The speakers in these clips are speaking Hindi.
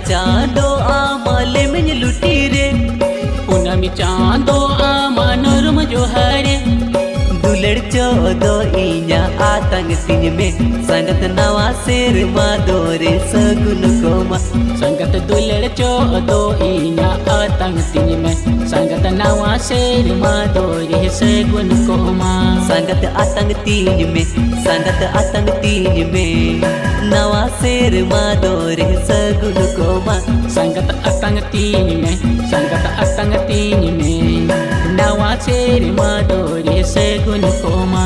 चांदो आमाले में लुटी रे पूनमी चांदो आमा नरम जोहारे दुलड़ चौदो इया आतंग तिन में संगत नवा शेर मादोरे सगुन कोमा संगत दुलड़ चौदो इया आतंग तिन में संगत नवा शेर मादोरे सगुन कोमा संगत आतंग तीन में संगत आतंग तीन में नवा शेर मादोरे सगुन कोमा संगत आतंग तीन में संगत आतंग तीन में नवा शेर मादोरे सगुन कोमा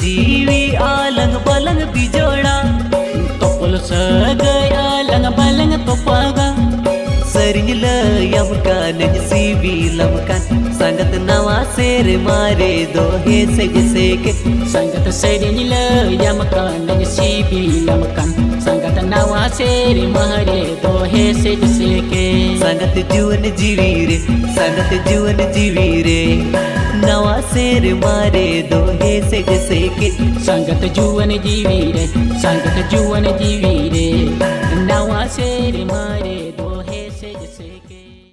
जीवी आलंग बलंग बिजोड़ा तोपल सगय आलंग बलंग तोपागा सरिंग लयम कान सीवी लमकान संगत नवा शेर मारे दो हे से के संगत सरिंग लयम कान सीवी लमकान संगत नवा शेर मारे दो हे से के संगत जुवन जीवी रे संगत जुवन जीवी रे नवा शेर मारे दो हे से के संगत जुवन जीवी रे संगत जुवन जीवी रे नवा शेर मारे दो हे से के।